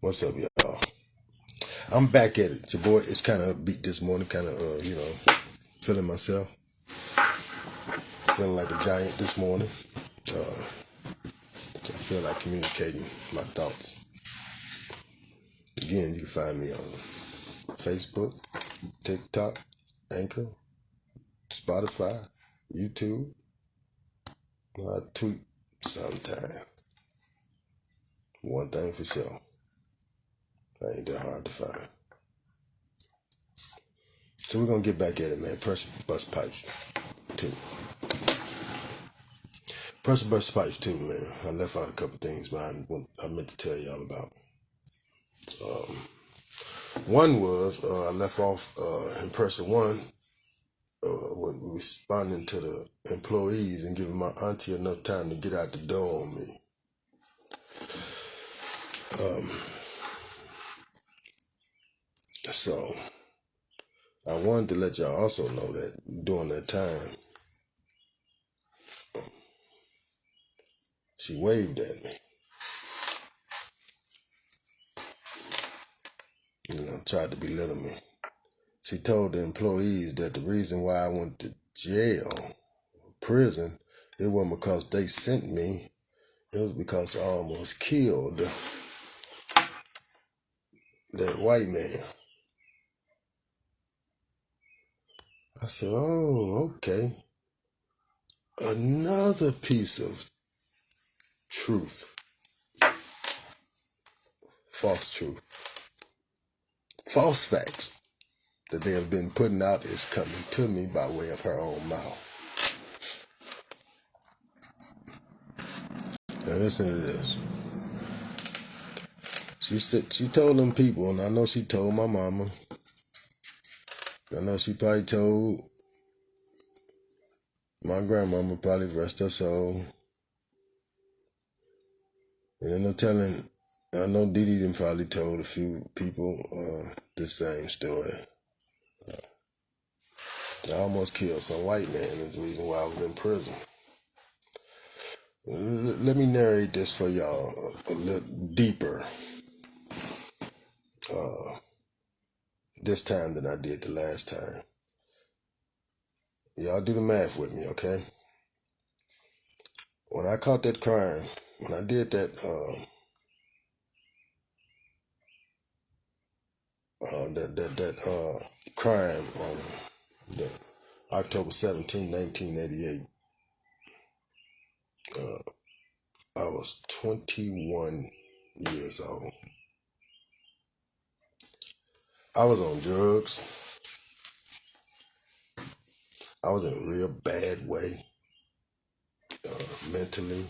What's up, y'all? I'm back at it. Your boy is kind of upbeat this morning, kind of, feeling myself. Feeling like a giant this morning. I feel like communicating my thoughts. Again, you can find me on Facebook, TikTok, Anchor, Spotify, YouTube. I tweet sometime. One thing for sure, I ain't that hard to find. So we're going to get back at it, man. Pressure bust pipes, too. Pressure bust pipes, too, man. I left out a couple things, man. I meant to tell y'all about. One was I left off in pressure one with responding to the employees and giving my auntie enough time to get out the door on me. So I wanted to let y'all also know that during that time, she waved at me. Tried to belittle me. She told the employees that the reason why I went to jail, prison, it wasn't because they sent me. It was because I almost killed that white man. I said, oh, okay. Another piece of truth. False truth. False facts that they have been putting out is coming to me by way of her own mouth. Now listen to this. She told them people, and I know she told my mama. I know she probably told my grandmama, probably rest her soul. And then no telling, I know Dee Dee done probably told a few people the same story. I almost killed some white man is the reason why I was in prison. Let me narrate this for y'all a little deeper this time than I did the last time. Y'all do the math with me, okay? When I caught that crime, when I did that crime on the October 17, 1988, I was 21 years old. I was on drugs. I was in a real bad way, mentally,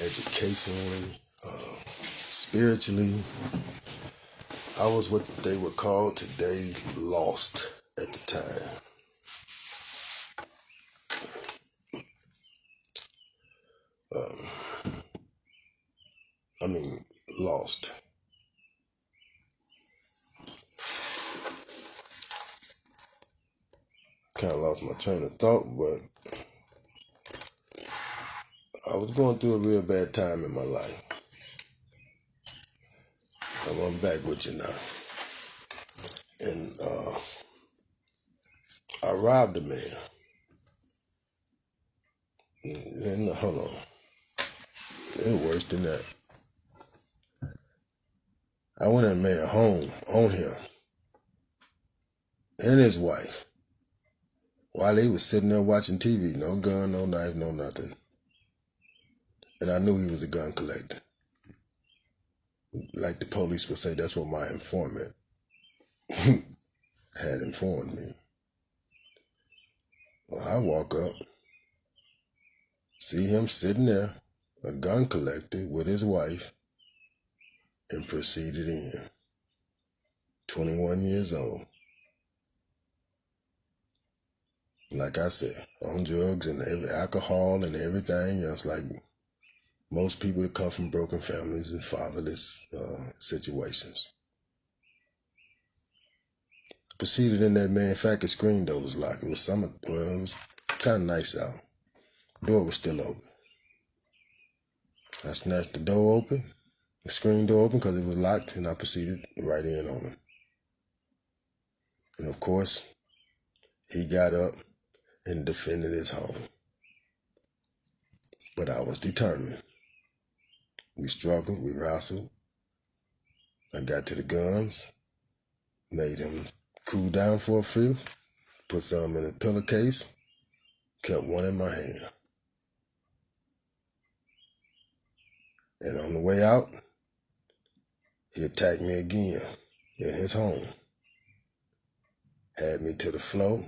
educationally, spiritually. I was what they would call today lost at the time. Lost. Kind of lost my train of thought, but I was going through a real bad time in my life. I'm back with you now. And I robbed a man. And hold on. It was worse than that. I went and made a home on him and his wife while they was sitting there watching TV. No gun, no knife, no nothing. And I knew he was a gun collector. Like the police would say, that's what my informant had informed me. Well, I walk up, see him sitting there, a gun collector with his wife, and proceeded in. 21 years old. Like I said, on drugs and alcohol and everything else, like most people that come from broken families and fatherless situations. Proceeded in that man. In fact, the screen door was locked. It was summer. Well, it was kind of nice out. Door was still open. I snatched the door open, the screen door open because it was locked, and I proceeded right in on him. And of course, he got up and defended his home. But I was determined. We struggled, we wrestled. I got to the guns, made him cool down for a few, put some in a pillowcase, kept one in my hand. And on the way out, he attacked me again in his home. Had me to the floor,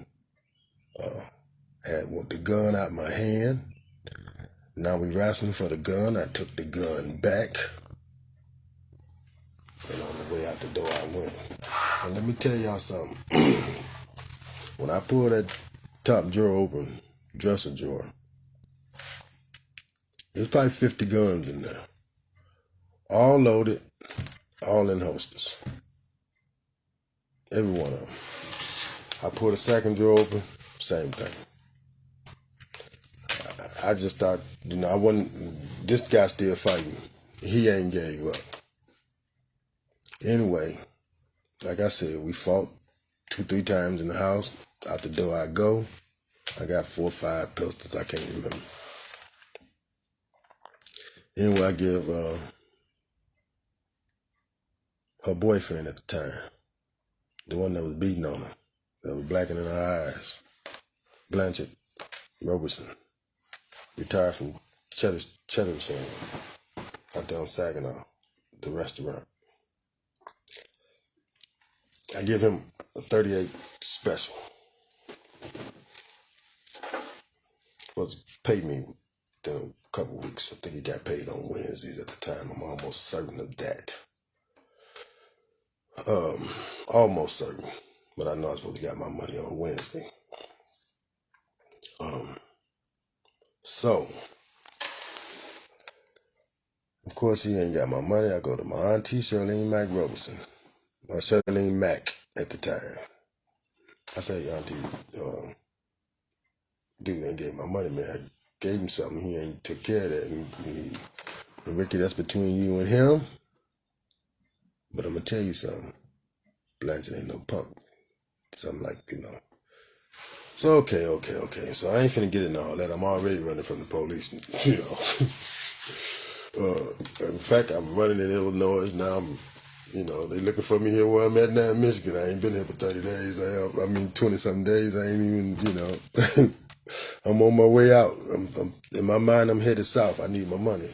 had the gun out my hand. Now we wrestling for the gun. I took the gun back, and on the way out the door I went. And let me tell y'all something. When I pulled that top drawer open, dresser drawer, there's probably 50 guns in there. All loaded, all in holsters. Every one of them. I pulled the second drawer open, same thing. I just thought, I wasn't, this guy still fighting. He ain't gave up. Anyway, like I said, we fought 2-3 times in the house. Out the door I go. I got 4 or 5 pistols, I can't remember. Anyway, I give her boyfriend at the time, the one that was beating on her, that was blackening her eyes, Blanchard Robertson, retired from Cheddar's out there on Saginaw, the restaurant. I give him a 38 special. Supposed to pay me within a couple weeks. I think he got paid on Wednesdays at the time. I'm almost certain of that. Almost certain. But I know I'm supposed to get my money on Wednesday. So, of course, he ain't got my money. I go to my auntie, Charlene Mack Robertson. Charlene Mack at the time. I say, auntie, dude ain't gave my money, man. I gave him something. He ain't took care of that. And Ricky, that's between you and him. But I'm going to tell you something. Blanchard ain't no punk. Something like, So, okay. So I ain't finna get into all that. I'm already running from the police, In fact, I'm running in Illinois. Now they looking for me here where I'm at now in Michigan. I ain't been here for 30 days. 20-something days. I ain't even, I'm on my way out. I'm in my mind, I'm headed south. I need my money.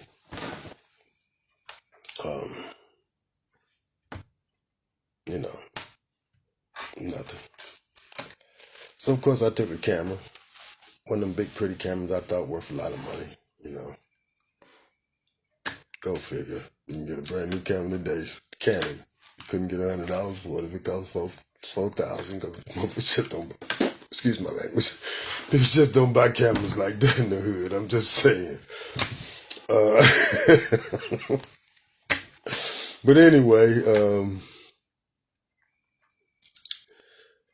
Nothing. So, of course, I took a camera. One of them big, pretty cameras I thought worth a lot of money, Go figure. You can get a brand new camera today. Canon. You couldn't get $100 for it if it cost $4,000 because shit don't, excuse my language, people just don't buy cameras like that in the hood. I'm just saying. But anyway,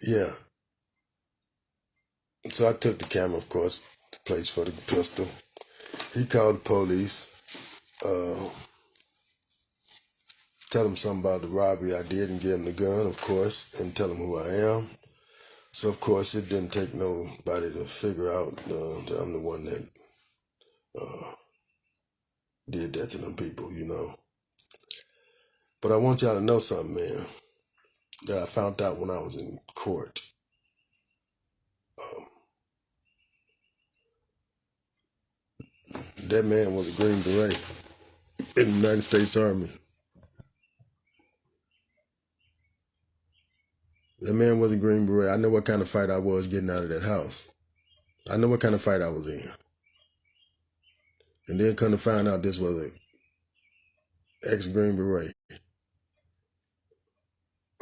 yeah. So I took the camera, of course, the place for the pistol. He called the police. Tell him something about the robbery I did and give him the gun, of course, and tell him who I am. So, of course, it didn't take nobody to figure out that I'm the one that did that to them people, But I want y'all to know something, man, that I found out when I was in court. That man was a Green Beret in the United States Army. That man was a Green Beret. I know what kind of fight I was getting out of that house. I know what kind of fight I was in. And then come to find out this was a ex-Green Beret.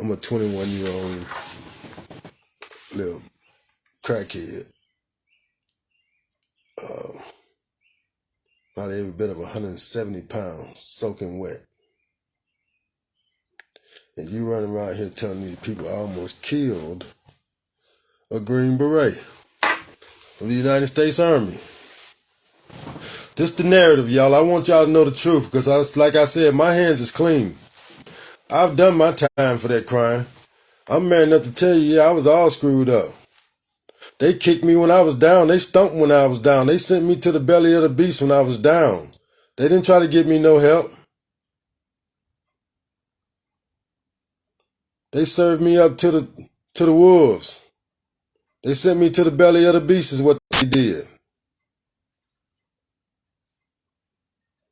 I'm a 21-year-old little crackhead. Probably every bit of 170 pounds, soaking wet. And you running around here telling these people I almost killed a Green Beret of the United States Army. Just the narrative, y'all. I want y'all to know the truth because, like I said, my hands is clean. I've done my time for that crime. I'm man enough to tell you, yeah, I was all screwed up. They kicked me when I was down. They stumped when I was down. They sent me to the belly of the beast when I was down. They didn't try to give me no help. They served me up to the wolves. They sent me to the belly of the beast is what they did.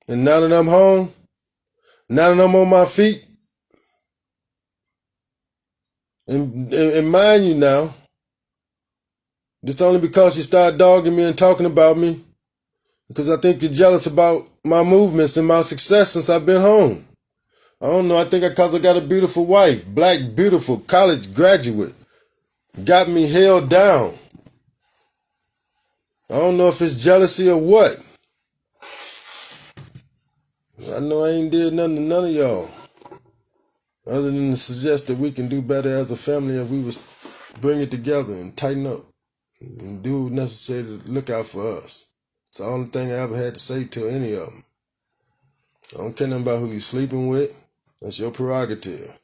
And now that I'm home, now that I'm on my feet, and mind you now, just only because you start dogging me and talking about me, because I think you're jealous about my movements and my success since I've been home. I don't know, I think because I got a beautiful wife, black, beautiful, college graduate, got me held down. I don't know if it's jealousy or what. I know I ain't did nothing to none of y'all. Other than to suggest that we can do better as a family if we was bring it together and tighten up and do what's necessary to look out for us. It's the only thing I ever had to say to any of them. I don't care nothing about who you sleeping with. That's your prerogative.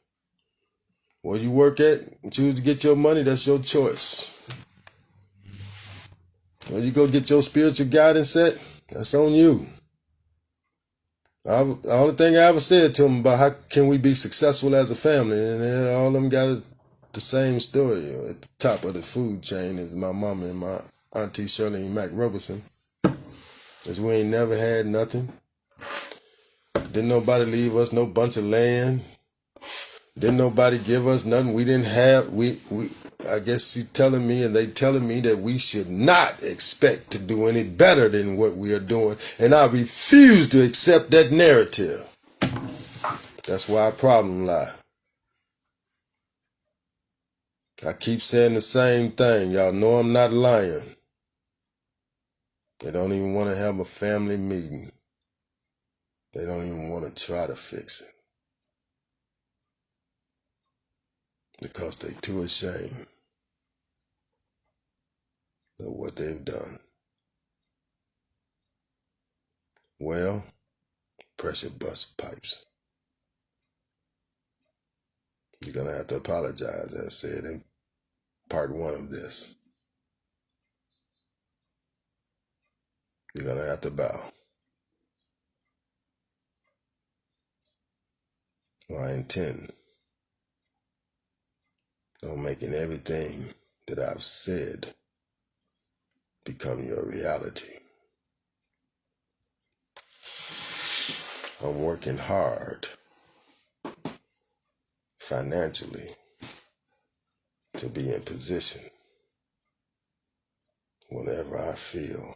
Where you work at and choose to get your money, that's your choice. Where you go get your spiritual guidance at, that's on you. The only thing I ever said to them about how can we be successful as a family, and all of them got the same story. At the top of the food chain is my mama and my auntie Shirley Mack Robertson. Is we ain't never had nothing. Didn't nobody leave us no bunch of land. Didn't nobody give us nothing. We didn't have, I guess she's telling me and they telling me that we should not expect to do any better than what we are doing. And I refuse to accept that narrative. That's why our problem lie. I keep saying the same thing. Y'all know I'm not lying. They don't even want to have a family meeting. They don't even want to try to fix it. Because they too ashamed of what they've done. Well, pressure bust pipes. You're going to have to apologize, as I said in part 1 of this. You're going to have to bow. Well, I intend on making everything that I've said become your reality. I'm working hard financially to be in position whenever I feel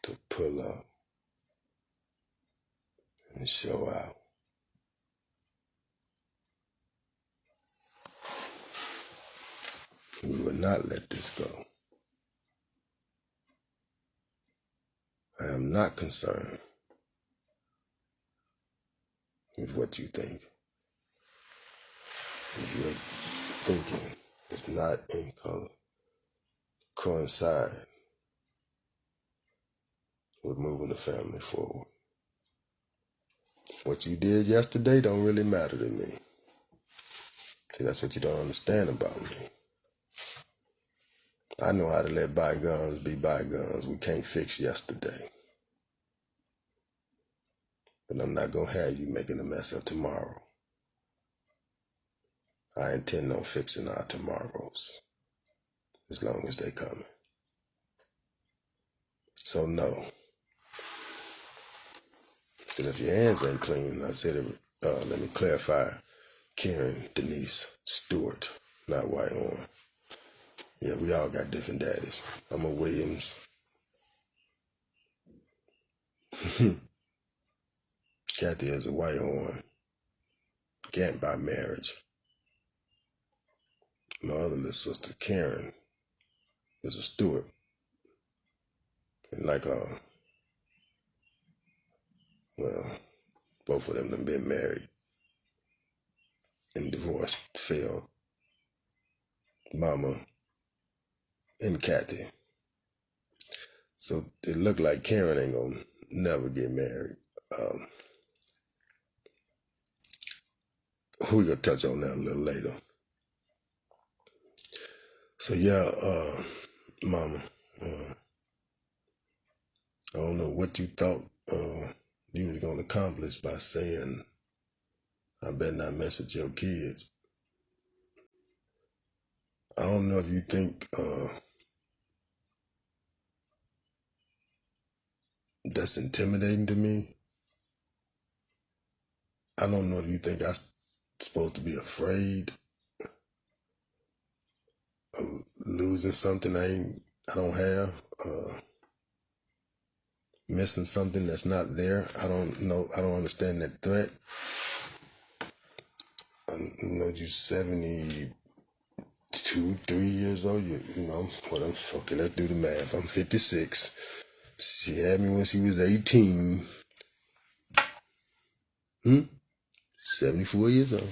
to pull up and show out. We will not let this go. I am not concerned with what you think. If your thinking is not in coincide with moving the family forward. What you did yesterday don't really matter to me. See, that's what you don't understand about me. I know how to let bygones be bygones. We can't fix yesterday. But I'm not going to have you making a mess of tomorrow. I intend on fixing our tomorrows as long as they coming. So no. And if your hands ain't clean, I said, let me clarify, Karen Denise Stewart, not White Horn. Yeah, we all got different daddies. I'm a Williams. Kathy is a White Horn. Gant by marriage. My other little sister, Karen, is a Stewart. And well, both of them have been married and divorced, failed. Mama and Kathy. So it looked like Karen ain't gonna never get married. We're gonna touch on that a little later. So yeah, Mama, I don't know what you thought you was gonna accomplish by saying I better not mess with your kids. I don't know if you think that's intimidating to me. I don't know if you think I'm supposed to be afraid of losing something I don't have, missing something that's not there. I don't know. I don't understand that threat. I know you're 72, 3 years old. You know, well, okay, let's do the math. I'm 56. She had me when she was 18. 74 years old.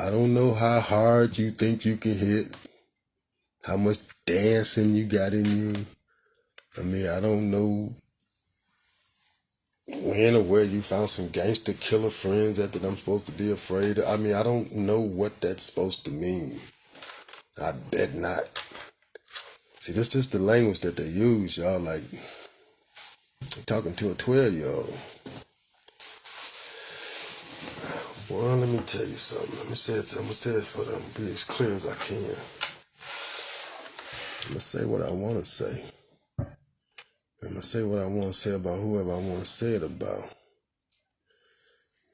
I don't know how hard you think you can hit, how much dancing you got in you. I mean, I don't know when or where you found some gangster killer friends that I'm supposed to be afraid of. I mean, I don't know what that's supposed to mean. I bet not. See, this is the language that they use, y'all. Like, they're talking to a 12-year-old. Well, let me tell you something. I'm gonna say it for them, be as clear as I can. I'm gonna say what I want to say. I'm gonna say what I want to say about whoever I want to say it about.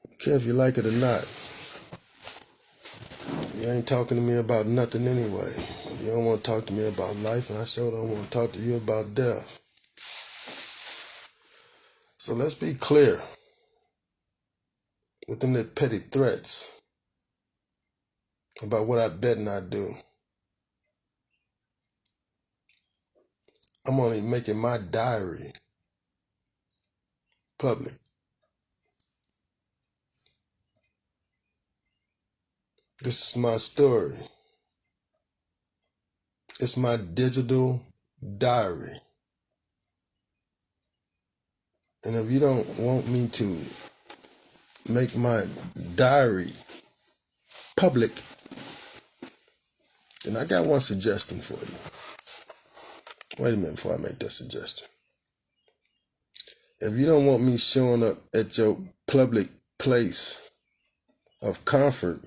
I don't care if you like it or not. You ain't talking to me about nothing anyway. You don't want to talk to me about life, and I sure don't want to talk to you about death. So let's be clear with them that petty threats about what I bet not do. I'm only making my diary public. This is my story. It's my digital diary. And if you don't want me to make my diary public, then I got one suggestion for you. Wait a minute before I make that suggestion. If you don't want me showing up at your public place of comfort,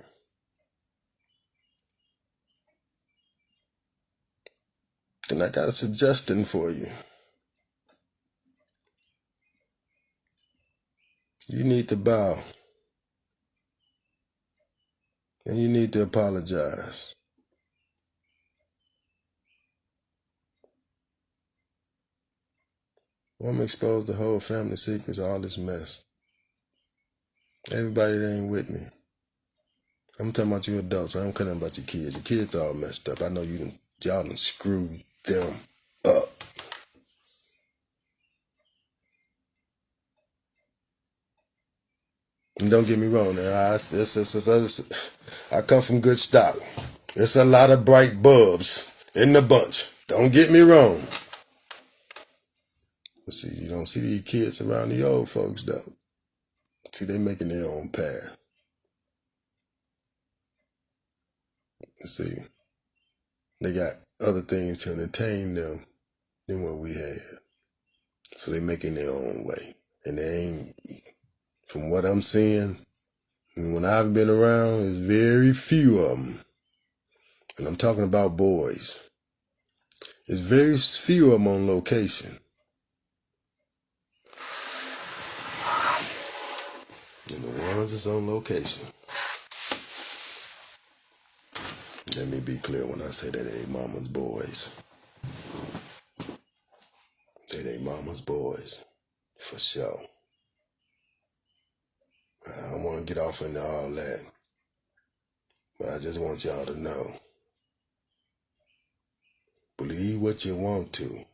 then I got a suggestion for you. You need to bow. And you need to apologize. Well, I'm exposed to whole family secrets, all this mess. Everybody that ain't with me. I'm talking about you adults. I don't care nothing about your kids. Your kids all messed up. I know y'all done screwed them up. And don't get me wrong, I come from good stock. There's a lot of bright bulbs in the bunch. Don't get me wrong. But see, you don't see these kids around the old folks, though. See, they making their own path. See, they got other things to entertain them than what we had. So they making their own way. And they ain't, from what I'm seeing, when I've been around, there's very few of them. And I'm talking about boys. There's very few of them on location. And the ones that's on location, let me be clear when I say that they mama's boys. They mama's boys, for sure. I don't want to get off into all that, but I just want y'all to know. Believe what you want to.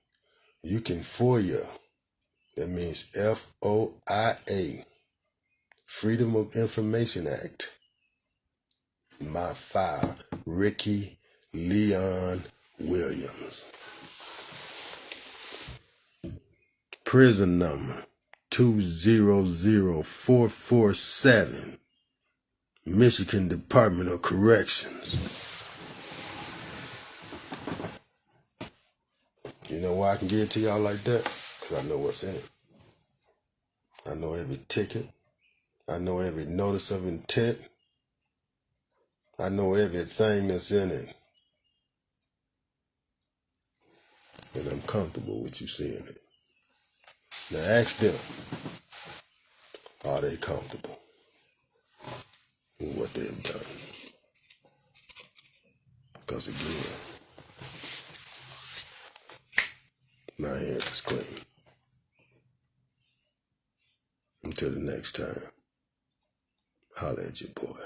You can FOIA. That means FOIA, Freedom of Information Act. My file, Ricky Leon Williams. Prison number 200447. Michigan Department of Corrections. You know why I can give it to y'all like that? Because I know what's in it. I know every ticket. I know every notice of intent. I know everything that's in it. And I'm comfortable with you seeing it. Now ask them, are they comfortable with what they've done? Because again, my hands is clean. Until the next time, holla at your boy.